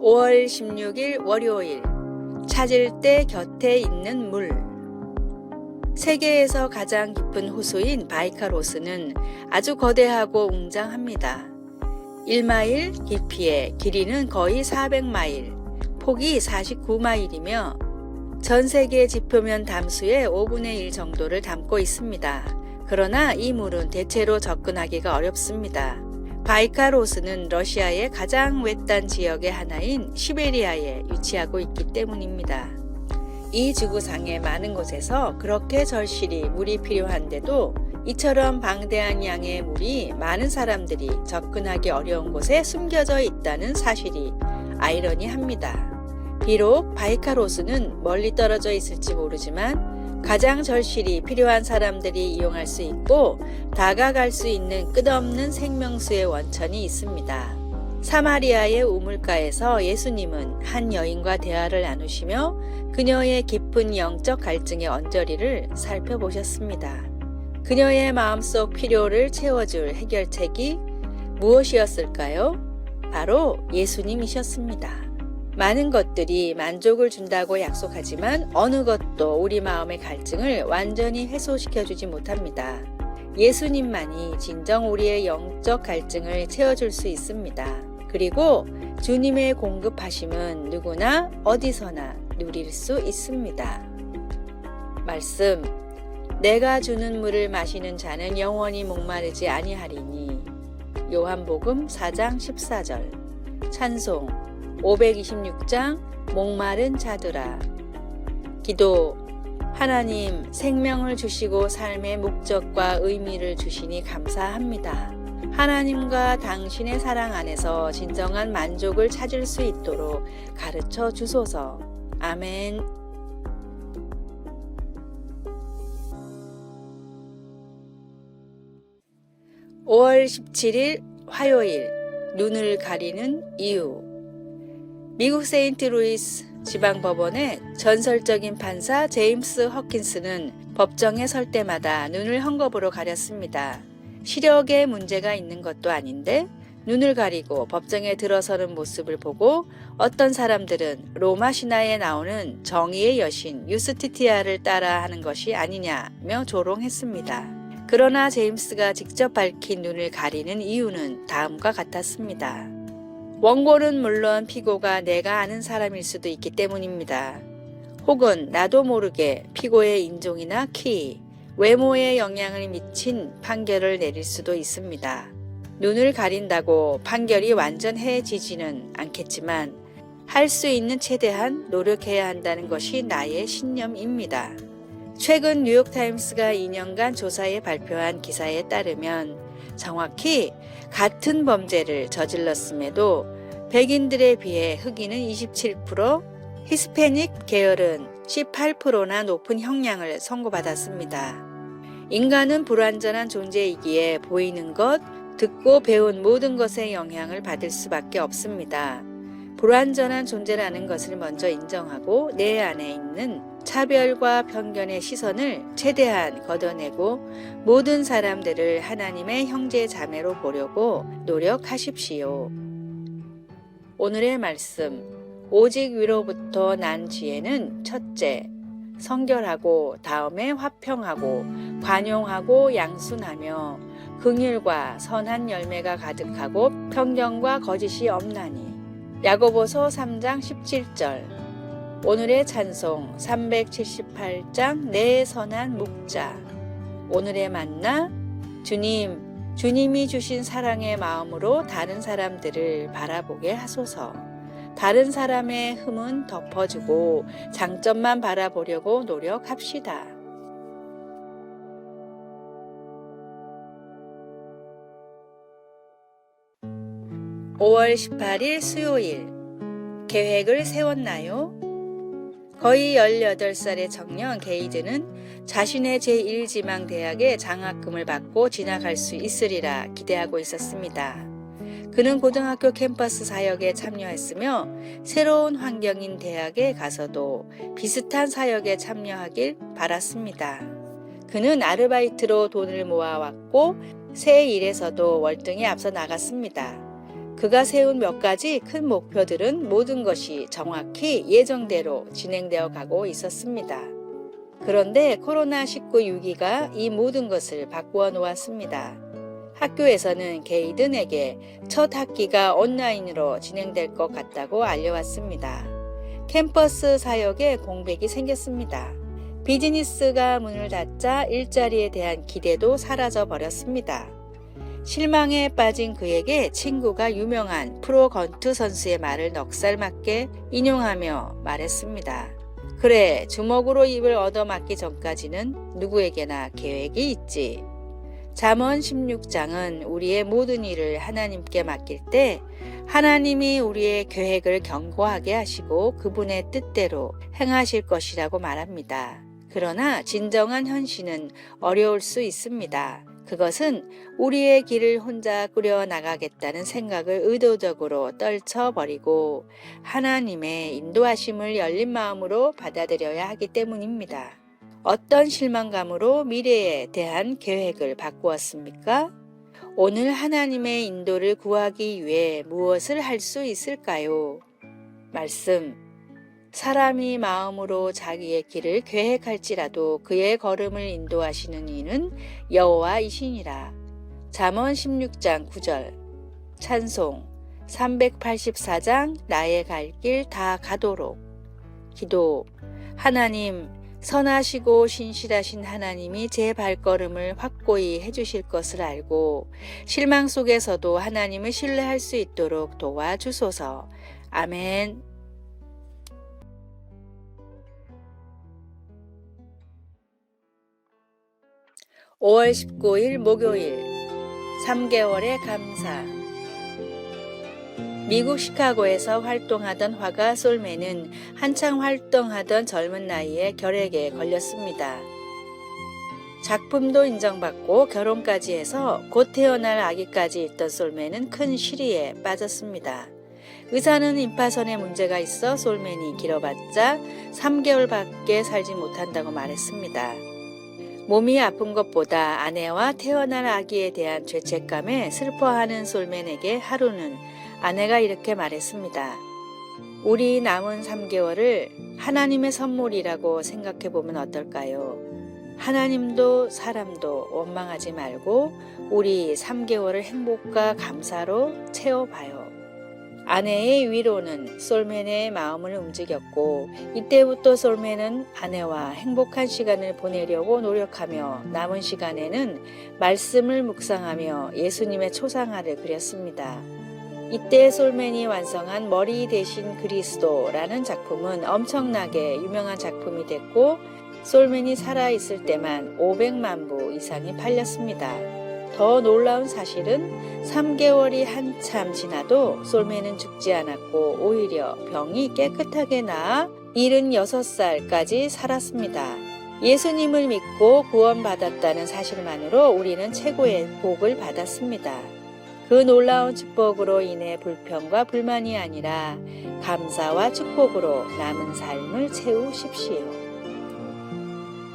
5월 16일 월요일, 찾을 때 곁에 있는 물. 세계에서 가장 깊은 호수인 바이칼호수는 아주 거대하고 웅장합니다. 1마일 깊이에 길이는 거의 400마일, 폭이 49마일이며 전 세계 지표면 담수의 5분의 1 정도를 담고 있습니다. 그러나 이 물은 대체로 접근하기가 어렵습니다. 바이칼호수는 러시아의 가장 외딴 지역의 하나인 시베리아에 위치하고 있기 때문입니다. 이 지구상의 많은 곳에서 그렇게 절실히 물이 필요한데도 이처럼 방대한 양의 물이 많은 사람들이 접근하기 어려운 곳에 숨겨져 있다는 사실이 아이러니합니다. 비록 바이칼호수는 멀리 떨어져 있을지 모르지만 가장 절실히 필요한 사람들이 이용할 수 있고 다가갈 수 있는 끝없는 생명수의 원천이 있습니다. 사마리아의 우물가에서 예수님은 한 여인과 대화를 나누시며 그녀의 깊은 영적 갈증의 언저리를 살펴보셨습니다. 그녀의 마음속 필요를 채워줄 해결책이 무엇이었을까요? 바로 예수님이셨습니다. 많은 것들이 만족을 준다고 약속하지만 어느 것도 우리 마음의 갈증을 완전히 해소시켜주지 못합니다. 예수님만이 진정 우리의 영적 갈증을 채워줄 수 있습니다. 그리고 주님의 공급하심은 누구나 어디서나 누릴 수 있습니다. 말씀, 내가 주는 물을 마시는 자는 영원히 목마르지 아니하리니. 요한복음 4장 14절. 찬송 526장 목마른 자들아. 기도. 하나님, 생명을 주시고 삶의 목적과 의미를 주시니 감사합니다. 하나님과 당신의 사랑 안에서 진정한 만족을 찾을 수 있도록 가르쳐 주소서. 아멘. 5월 17일 화요일, 눈을 가리는 이유. 미국 세인트루이스 지방법원의 전설적인 판사 제임스 허킨스는 법정에 설 때마다 눈을 헝겊으로 가렸습니다. 시력에 문제가 있는 것도 아닌데 눈을 가리고 법정에 들어서는 모습을 보고 어떤 사람들은 로마 신화에 나오는 정의의 여신 유스티티아를 따라 하는 것이 아니냐며 조롱했습니다. 그러나 제임스가 직접 밝힌 눈을 가리는 이유는 다음과 같았습니다. 원고는 물론 피고가 내가 아는 사람일 수도 있기 때문입니다. 혹은 나도 모르게 피고의 인종이나 키, 외모에 영향을 미친 판결을 내릴 수도 있습니다. 눈을 가린다고 판결이 완전해지지는 않겠지만 할 수 있는 최대한 노력해야 한다는 것이 나의 신념입니다. 최근 뉴욕타임스가 2년간 조사에 발표한 기사에 따르면 정확히 같은 범죄를 저질렀음에도 백인들에 비해 흑인은 27%, 히스패닉 계열은 18%나 높은 형량을 선고받았습니다. 인간은 불완전한 존재이기에 보이는 것, 듣고 배운 모든 것에 영향을 받을 수밖에 없습니다. 불완전한 존재라는 것을 먼저 인정하고 내 안에 있는 차별과 편견의 시선을 최대한 걷어내고 모든 사람들을 하나님의 형제 자매로 보려고 노력하십시오. 오늘의 말씀, 오직 위로부터 난 지혜는 첫째, 성결하고 다음에 화평하고 관용하고 양순하며 긍휼과 선한 열매가 가득하고 편견과 거짓이 없나니. 야고보서 3장 17절. 오늘의 찬송 378장 내 선한 목자. 오늘의 만나, 주님이 주신 사랑의 마음으로 다른 사람들을 바라보게 하소서. 다른 사람의 흠은 덮어주고 장점만 바라보려고 노력합시다. 5월 18일 수요일. 계획을 세웠나요? 거의 18살의 청년 게이드는 자신의 제1지망 대학에 장학금을 받고 진학할 수 있으리라 기대하고 있었습니다. 그는 고등학교 캠퍼스 사역에 참여했으며 새로운 환경인 대학에 가서도 비슷한 사역에 참여하길 바랐습니다. 그는 아르바이트로 돈을 모아왔고 새 일에서도 월등히 앞서 나갔습니다. 그가 세운 몇 가지 큰 목표들은 모든 것이 정확히 예정대로 진행되어 가고 있었습니다. 그런데 코로나19 위기가 이 모든 것을 바꾸어 놓았습니다. 학교에서는 게이든에게 첫 학기가 온라인으로 진행될 것 같다고 알려왔습니다. 캠퍼스 사역에 공백이 생겼습니다. 비즈니스가 문을 닫자 일자리에 대한 기대도 사라져 버렸습니다. 실망에 빠진 그에게 친구가 유명한 프로 권투 선수의 말을 넉살맞게 인용하며 말했습니다. 그래, 주먹으로 입을 얻어맞기 전까지는 누구에게나 계획이 있지. 잠언 16장은 우리의 모든 일을 하나님께 맡길 때 하나님이 우리의 계획을 견고하게 하시고 그분의 뜻대로 행하실 것이라고 말합니다. 그러나 진정한 현실은 어려울 수 있습니다. 그것은 우리의 길을 혼자 꾸려 나가겠다는 생각을 의도적으로 떨쳐버리고 하나님의 인도하심을 열린 마음으로 받아들여야 하기 때문입니다. 어떤 실망감으로 미래에 대한 계획을 바꾸었습니까? 오늘 하나님의 인도를 구하기 위해 무엇을 할 수 있을까요? 말씀. 사람이 마음으로 자기의 길을 계획할지라도 그의 걸음을 인도하시는 이는 여호와이시니라. 잠언 16장 9절. 찬송 384장 나의 갈 길 다 가도록. 기도. 하나님, 선하시고 신실하신 하나님이 제 발걸음을 확고히 해주실 것을 알고 실망 속에서도 하나님을 신뢰할 수 있도록 도와주소서. 아멘. 5월 19일 목요일 3개월의 감사. 미국 시카고에서 활동하던 화가 솔맨은 한창 활동하던 젊은 나이에 결핵에 걸렸습니다. 작품도 인정받고 결혼까지 해서 곧 태어날 아기까지 있던 솔맨은 큰 시리에 빠졌습니다. 의사는 임파선에 문제가 있어 솔맨이 길어봤자 3개월밖에 살지 못한다고 말했습니다. 몸이 아픈 것보다 아내와 태어날 아기에 대한 죄책감에 슬퍼하는 솔맨에게 하루는 아내가 이렇게 말했습니다. 우리 남은 3개월을 하나님의 선물이라고 생각해 보면 어떨까요? 하나님도 사람도 원망하지 말고 우리 3개월을 행복과 감사로 채워봐요. 아내의 위로는 솔맨의 마음을 움직였고 이때부터 솔맨은 아내와 행복한 시간을 보내려고 노력하며 남은 시간에는 말씀을 묵상하며 예수님의 초상화를 그렸습니다. 이때 솔맨이 완성한 머리 대신 그리스도라는 작품은 엄청나게 유명한 작품이 됐고 솔맨이 살아있을 때만 500만 부 이상이 팔렸습니다. 더 놀라운 사실은 3개월이 한참 지나도 솔맨은 죽지 않았고 오히려 병이 깨끗하게 나아 76살까지 살았습니다. 예수님을 믿고 구원받았다는 사실만으로 우리는 최고의 복을 받았습니다. 그 놀라운 축복으로 인해 불평과 불만이 아니라 감사와 축복으로 남은 삶을 채우십시오.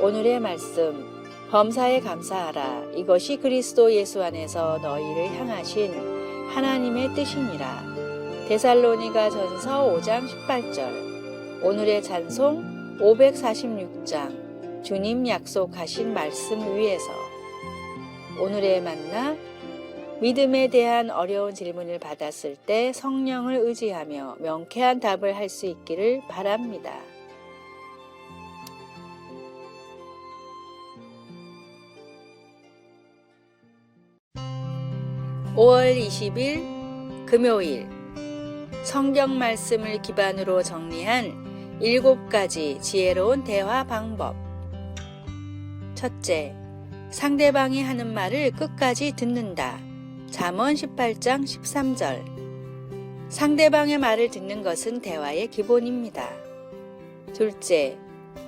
오늘의 말씀. 범사에 감사하라. 이것이 그리스도 예수 안에서 너희를 향하신 하나님의 뜻이니라. 데살로니가 전서 5장 18절. 오늘의 찬송 546장. 주님 약속하신 말씀 위에서. 오늘의 만나. 믿음에 대한 어려운 질문을 받았을 때 성령을 의지하며 명쾌한 답을 할 수 있기를 바랍니다. 5월 20일 금요일 성경 말씀을 기반으로 정리한 7가지 지혜로운 대화 방법. 첫째, 상대방이 하는 말을 끝까지 듣는다. 잠언 18장 13절. 상대방의 말을 듣는 것은 대화의 기본입니다. 둘째,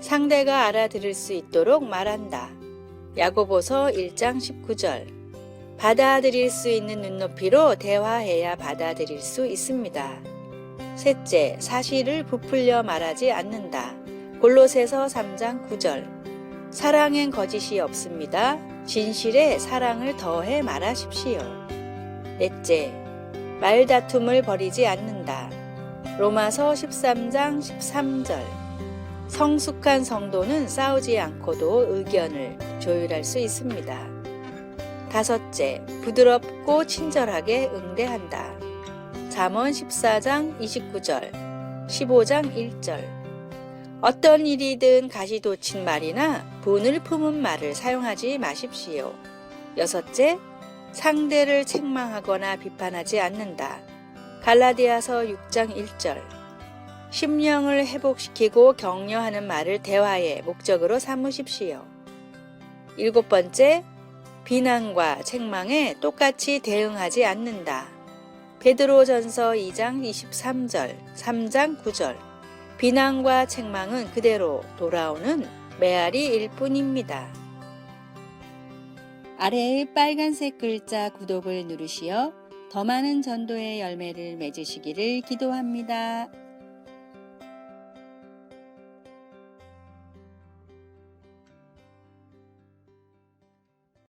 상대가 알아들을 수 있도록 말한다. 야고보서 1장 19절. 받아들일 수 있는 눈높이로 대화해야 받아들일 수 있습니다. 셋째, 사실을 부풀려 말하지 않는다. 골로새서 3장 9절. 사랑엔 거짓이 없습니다. 진실에 사랑을 더해 말하십시오. 넷째, 말다툼을 벌이지 않는다. 로마서 13장 13절. 성숙한 성도는 싸우지 않고도 의견을 조율할 수 있습니다. 다섯째, 부드럽고 친절하게 응대한다. 잠언 14장 29절, 15장 1절. 어떤 일이든 가시돋친 말이나 분을 품은 말을 사용하지 마십시오. 여섯째, 상대를 책망하거나 비판하지 않는다. 갈라디아서 6장 1절. 심령을 회복시키고 격려하는 말을 대화의 목적으로 삼으십시오. 일곱 번째, 비난과 책망에 똑같이 대응하지 않는다. 베드로전서 2장 23절, 3장 9절. 비난과 책망은 그대로 돌아오는 메아리일 뿐입니다. 아래의 빨간색 글자 구독을 누르시어 더 많은 전도의 열매를 맺으시기를 기도합니다.